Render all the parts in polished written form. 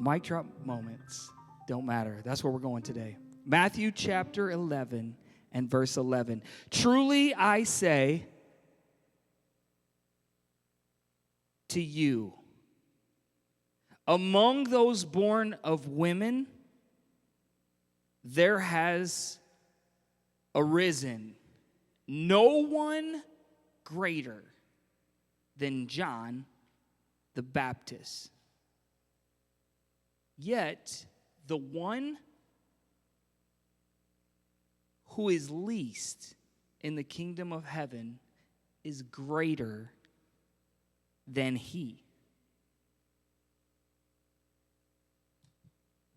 Mic drop moments don't matter. That's where we're going today. Matthew chapter 11 and verse 11. Truly I say to you, among those born of women, there has arisen no one greater than John the Baptist. Yet the one who is least in the kingdom of heaven is greater than he.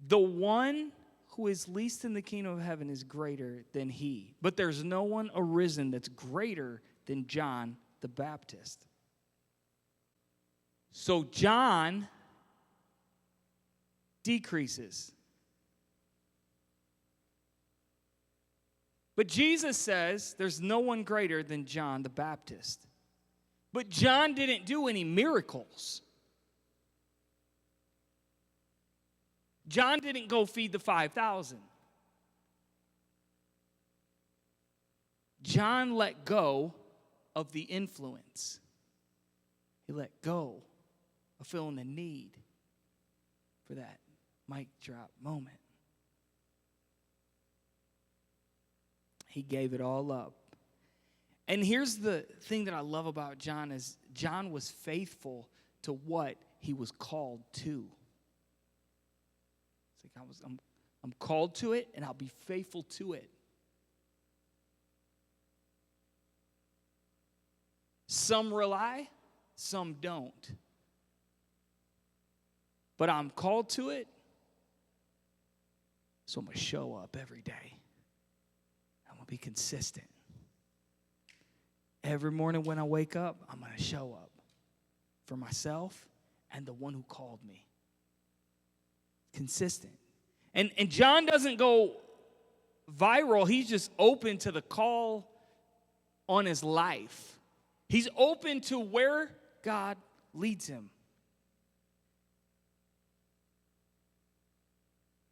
The one who is least in the kingdom of heaven is greater than he. But there's no one arisen that's greater than John the Baptist. So John decreases. But Jesus says there's no one greater than John the Baptist. But John didn't do any miracles. John didn't go feed the 5,000. John let go of the influence. He let go of feeling the need for that mic drop moment. He gave it all up. And here's the thing that I love about John is John was faithful to what he was called to. It's like I'm called to it, and I'll be faithful to it. Some rely, some don't. But I'm called to it, so I'm going to show up every day. I'm going to be consistent. Every morning when I wake up, I'm going to show up for myself and the one who called me. Consistent. And John doesn't go viral. He's just open to the call on his life. He's open to where God leads him.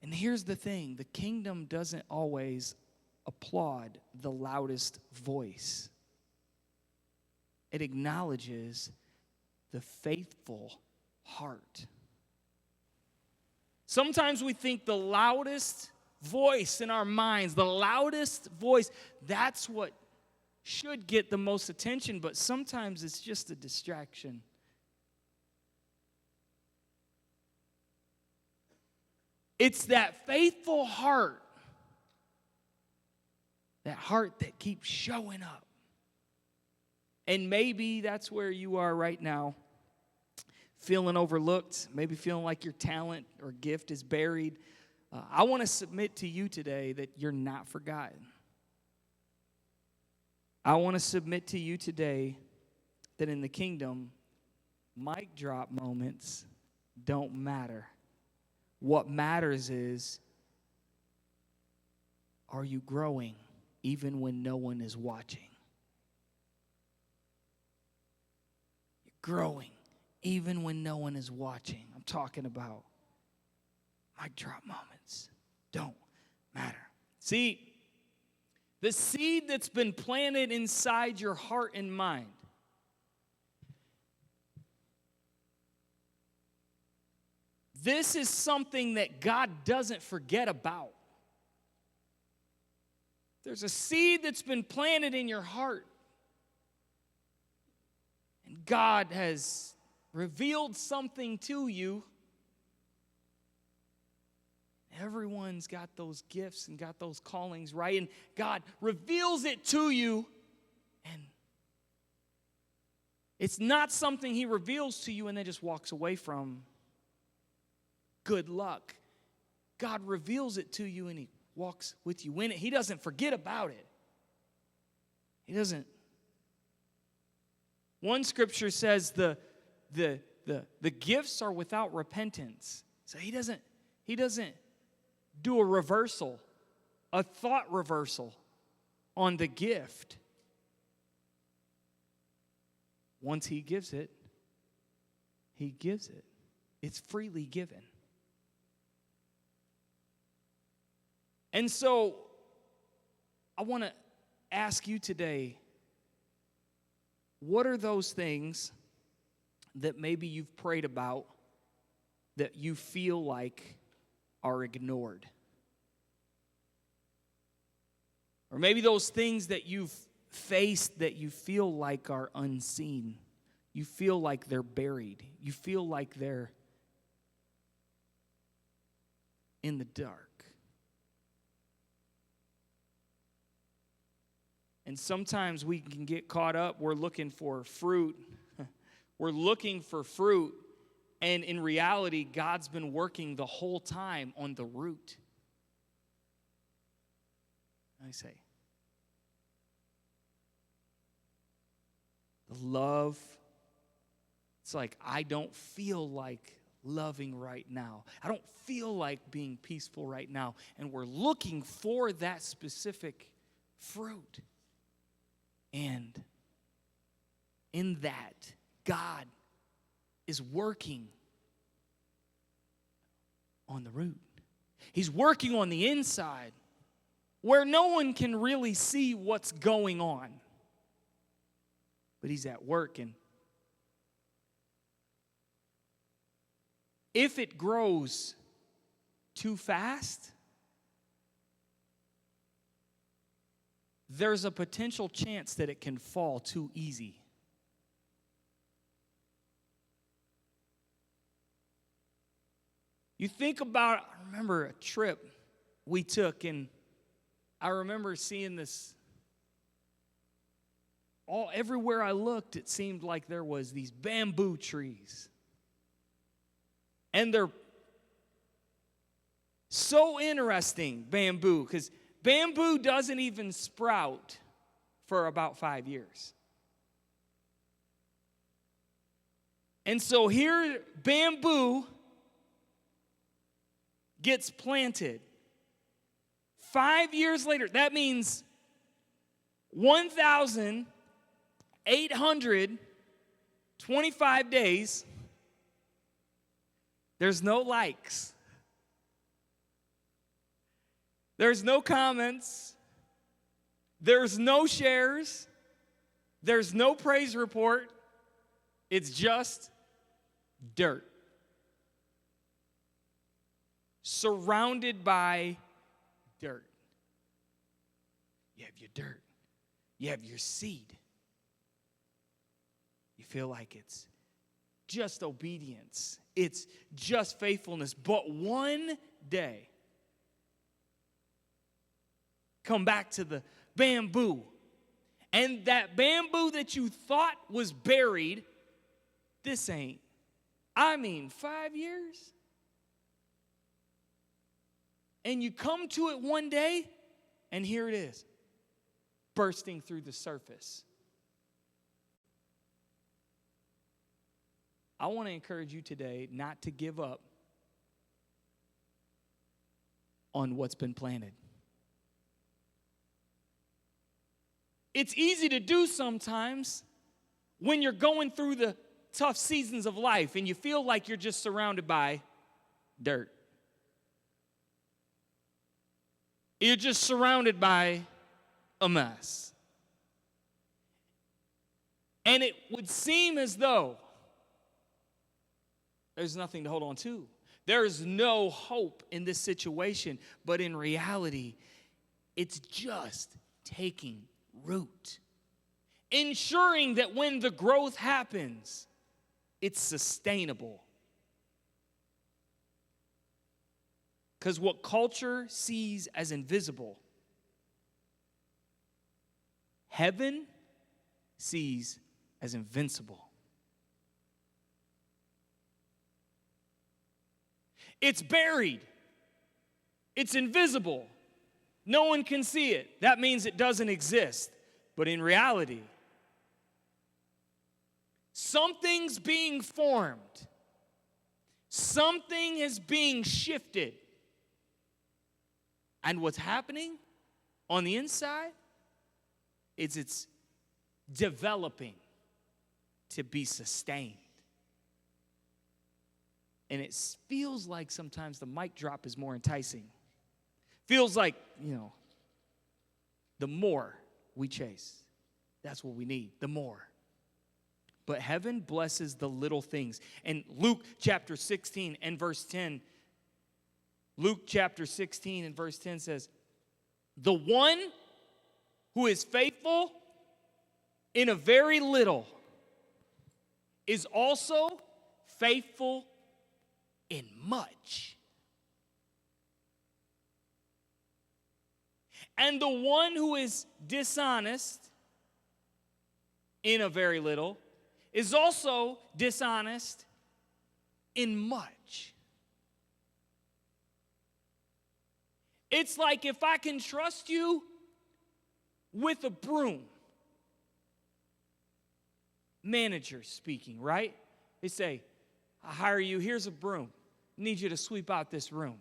And here's the thing. The kingdom doesn't always applaud the loudest voice. It acknowledges the faithful heart. Sometimes we think the loudest voice in our minds, the loudest voice, that's what should get the most attention, but sometimes it's just a distraction. It's that faithful heart, that heart that keeps showing up. And maybe that's where you are right now, feeling overlooked, maybe feeling like your talent or gift is buried. I want to submit to you today that you're not forgotten. I want to submit to you today that in the kingdom, mic drop moments don't matter. What matters is, are you growing even when no one is watching? You're growing even when no one is watching. I'm talking about mic drop moments don't matter. See, the seed that's been planted inside your heart and mind, this is something that God doesn't forget about. There's a seed that's been planted in your heart. And God has revealed something to you. Everyone's got those gifts and got those callings, right? And God reveals it to you. And it's not something he reveals to you and then just walks away from. Good luck. God reveals it to you and he walks with you in it. He doesn't forget about it. He doesn't. One scripture says the gifts are without repentance. So he doesn't do a reversal, a thought reversal on the gift. Once he gives it, he gives it. It's freely given. And so I want to ask you today, what are those things that maybe you've prayed about that you feel like are ignored? Or maybe those things that you've faced that you feel like are unseen. You feel like they're buried. You feel like they're in the dark. And sometimes we can get caught up. We're looking for fruit. We're looking for fruit. And in reality, God's been working the whole time on the root. I say, the love, it's like, I don't feel like loving right now. I don't feel like being peaceful right now. And we're looking for that specific fruit. And in that, God is working on the root. He's working on the inside where no one can really see what's going on. But he's at work. And if it grows too fast, there's a potential chance that it can fall too easy. You think about, I remember a trip we took, and I remember seeing this. Everywhere I looked, it seemed like there was these bamboo trees. And they're so interesting, bamboo, because bamboo doesn't even sprout for about 5 years. And so here, bamboo gets planted. 5 years later, that means 1,825 days, there's no likes. There's no comments. There's no shares. There's no praise report. It's just dirt. Surrounded by dirt. You have your dirt. You have your seed. You feel like it's just obedience. It's just faithfulness. But one day, come back to the bamboo. And that bamboo that you thought was buried, this ain't. 5 years? And you come to it one day, and here it is, bursting through the surface. I want to encourage you today not to give up on what's been planted. It's easy to do sometimes when you're going through the tough seasons of life and you feel like you're just surrounded by dirt. You're just surrounded by a mess. And it would seem as though there's nothing to hold on to. There is no hope in this situation. But in reality, it's just taking root. Ensuring that when the growth happens, it's sustainable. Because what culture sees as invisible, heaven sees as invincible. It's buried. It's invisible. No one can see it. That means it doesn't exist. But in reality, something's being formed. Something is being shifted. And what's happening on the inside is it's developing to be sustained. And it feels like sometimes the mic drop is more enticing Feels like, the more we chase, that's what we need, the more. But heaven blesses the little things. And Luke chapter 16 and verse 10, Luke chapter 16 and verse 10 says, the one who is faithful in a very little is also faithful in much. And the one who is dishonest in a very little is also dishonest in much. It's like if I can trust you with a broom. Manager speaking, right? They say, I hire you, here's a broom. I need you to sweep out this room.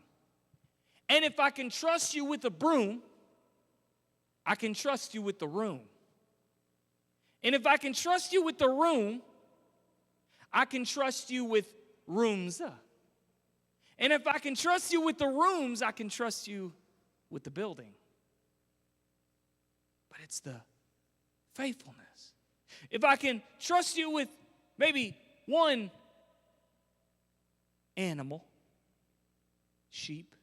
And if I can trust you with a broom, I can trust you with the room. And if I can trust you with the room, I can trust you with rooms. And if I can trust you with the rooms, I can trust you with the building. But it's the faithfulness. If I can trust you with maybe one animal, sheep,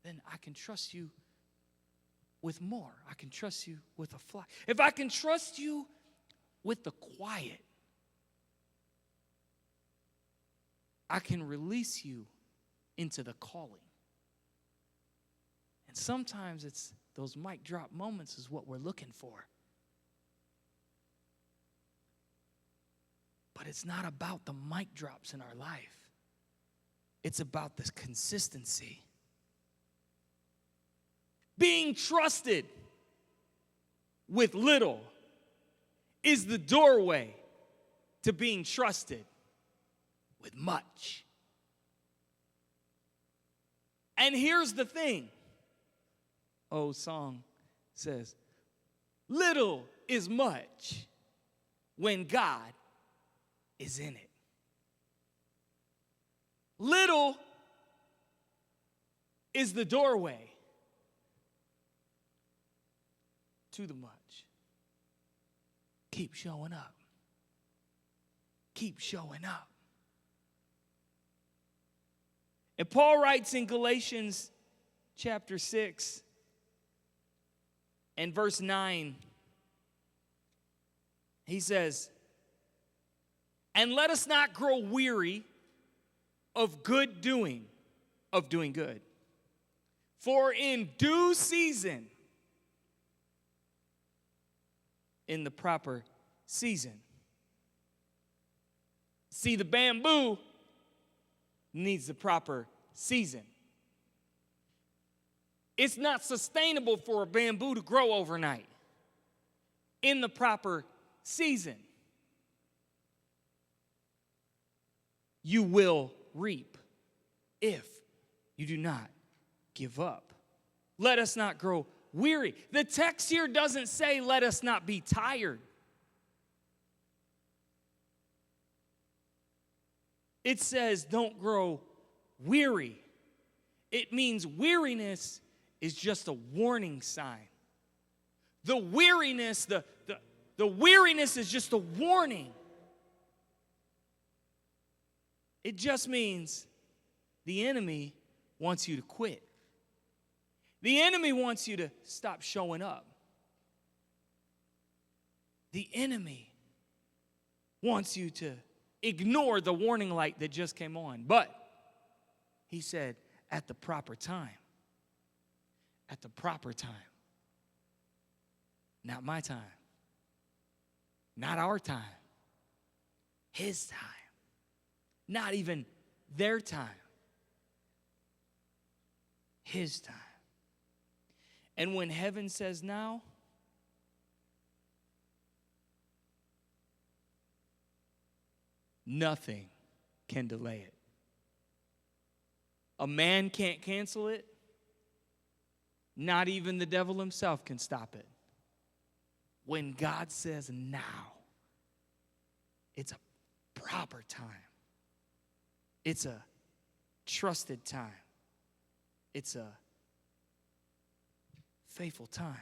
then I can trust you with more. I can trust you with a flock. If I can trust you with the quiet, I can release you into the calling. And sometimes it's those mic drop moments is what we're looking for. But it's not about the mic drops in our life. It's about this consistency. Being trusted with little is the doorway to being trusted with much. And here's the thing. Old song says, little is much when God is in it. Little is the doorway to the much. Keep showing up. Keep showing up. And Paul writes in Galatians chapter 6 and verse 9, he says, and let us not grow weary of good doing, of doing good. For in due season, in the proper season. See, the bamboo needs the proper season. It's not sustainable for a bamboo to grow overnight. In the proper season, you will reap if you do not give up. Let us not grow weary. The text here doesn't say let us not be tired. It says don't grow weary. It means weariness is just a warning sign. The weariness is just a warning. It just means the enemy wants you to quit. The enemy wants you to stop showing up. The enemy wants you to ignore the warning light that just came on. But he said, at the proper time. At the proper time. Not my time. Not our time. His time. Not even their time. His time. And when heaven says now, nothing can delay it. A man can't cancel it. Not even the devil himself can stop it. When God says now, it's a proper time. It's a trusted time. It's a faithful time.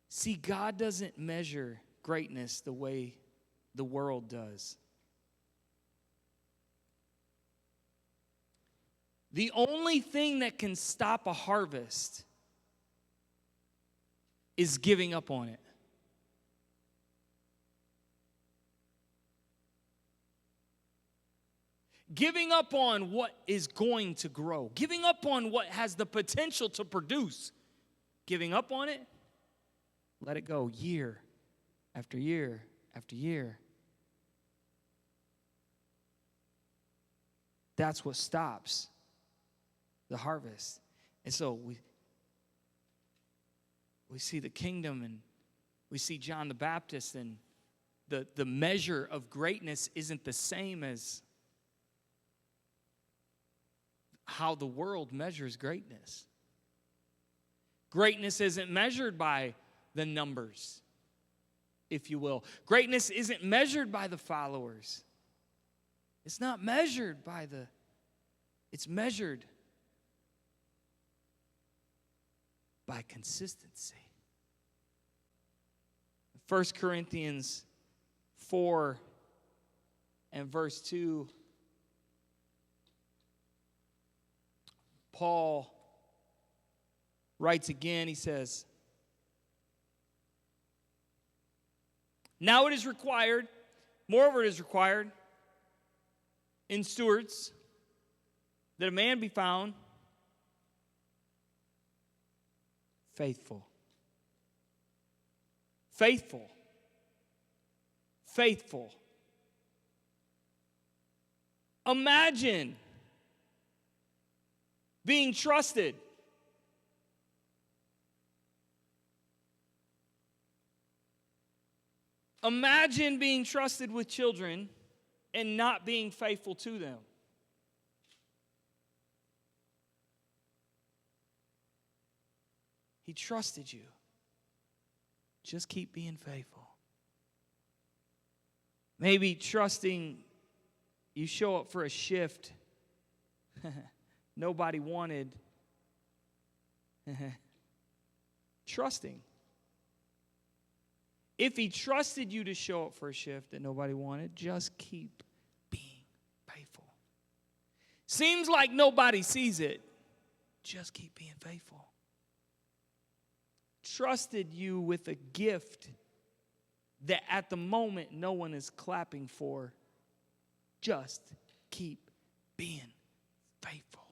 See, God doesn't measure greatness the way the world does. The only thing that can stop a harvest is giving up on it. Giving up on what is going to grow. Giving up on what has the potential to produce. Giving up on it, let it go year after year after year. That's what stops the harvest. And so we see the kingdom, and we see John the Baptist, and the measure of greatness isn't the same as how the world measures greatness. Greatness isn't measured by the numbers, if you will. Greatness isn't measured by the followers. It's not measured by it's measured by consistency. 1 Corinthians 4 and verse 2, Paul writes again, he says, now it is required, moreover it is required in stewards that a man be found faithful. Faithful. Faithful. Imagine being trusted. Imagine being trusted with children and not being faithful to them. He trusted you. Just keep being faithful. Maybe trusting you show up for a shift nobody wanted. Trusting. If he trusted you to show up for a shift that nobody wanted, just keep being faithful. Seems like nobody sees it. Just keep being faithful. Trusted you with a gift that at the moment no one is clapping for. Just keep being faithful.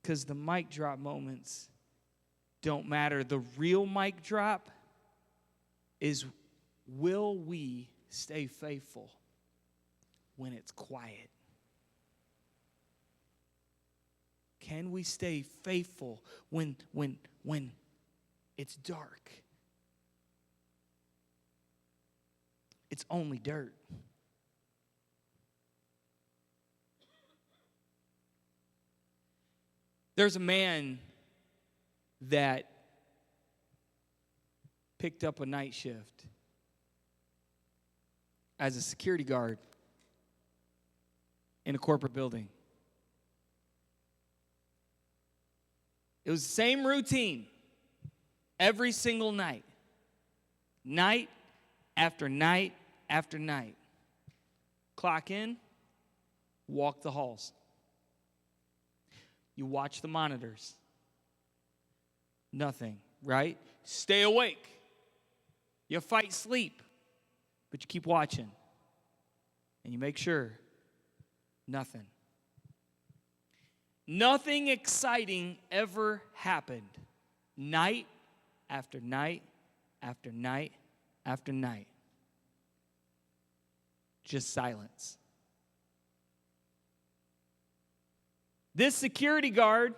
Because the mic drop moments don't matter. The real mic drop is, will we stay faithful when it's quiet? Can we stay faithful when it's dark? It's only dirt. There's a man that picked up a night shift as a security guard in a corporate building. It was the same routine every single night. Night after night after night. Clock in, walk the halls. You watch the monitors. Nothing, right? Stay awake. You fight sleep, but you keep watching. And you make sure nothing. Nothing exciting ever happened. Night after night after night after night. Just silence. This security guard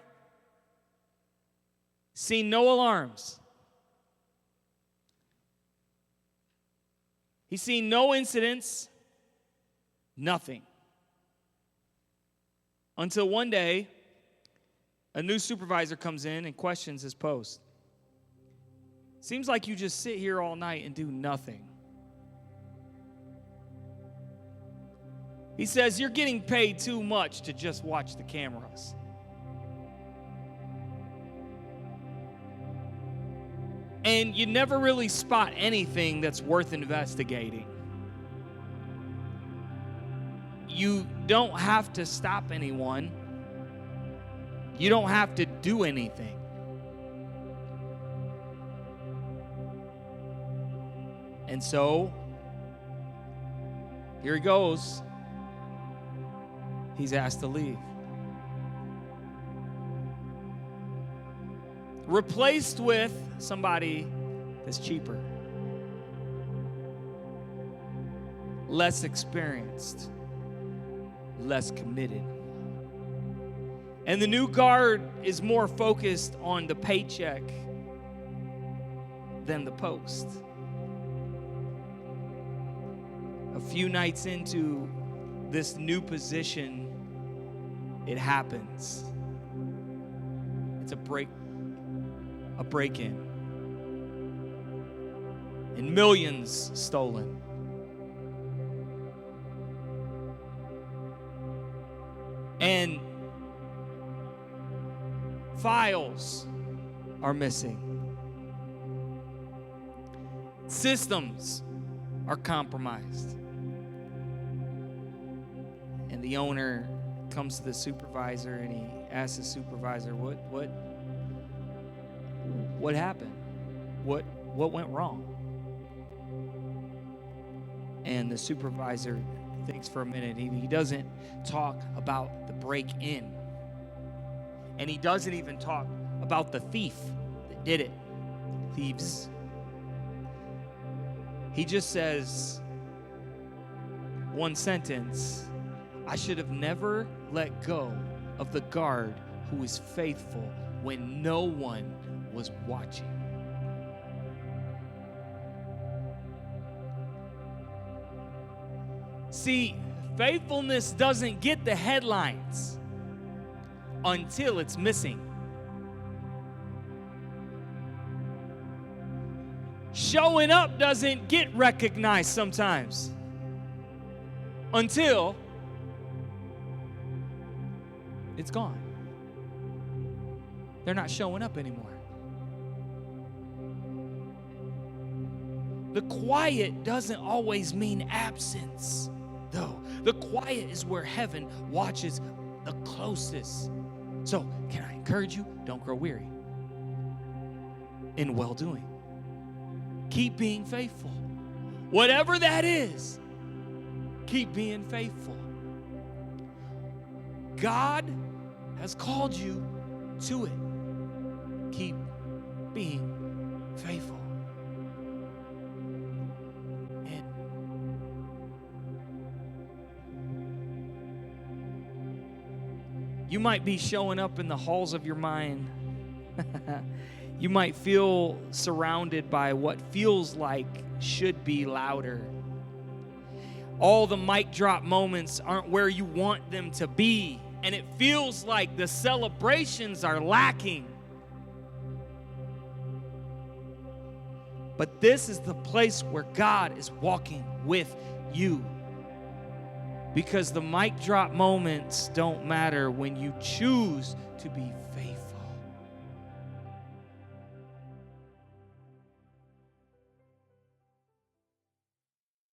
seen no alarms. He's seen no incidents, nothing. Until one day, a new supervisor comes in and questions his post. Seems like you just sit here all night and do nothing. He says, you're getting paid too much to just watch the cameras. And you never really spot anything that's worth investigating. You don't have to stop anyone. You don't have to do anything. And so, here he goes. He's asked to leave. Replaced with somebody that's cheaper, less experienced, less committed. And the new guard is more focused on the paycheck than the post. A few nights into this new position, it happens. It's a break-in. And millions stolen. And files are missing. Systems are compromised. And the owner comes to the supervisor and he asks the supervisor, what happened? What went wrong? And the supervisor thinks for a minute. He doesn't talk about the break-in. And he doesn't even talk about the thief that did it. Thieves. He just says one sentence: I should have never let go of the guard who was faithful when no one was watching. See, faithfulness doesn't get the headlines until it's missing. Showing up doesn't get recognized sometimes until it's gone. They're not showing up anymore. The quiet doesn't always mean absence, though. The quiet is where heaven watches the closest. So, can I encourage you? Don't grow weary in well-doing. Keep being faithful. Whatever that is, keep being faithful. God has called you to it. Keep being faithful. And you might be showing up in the halls of your mind. You might feel surrounded by what feels like should be louder. All the mic drop moments aren't where you want them to be, and it feels like the celebrations are lacking. But this is the place where God is walking with you. Because the mic drop moments don't matter when you choose to be faithful.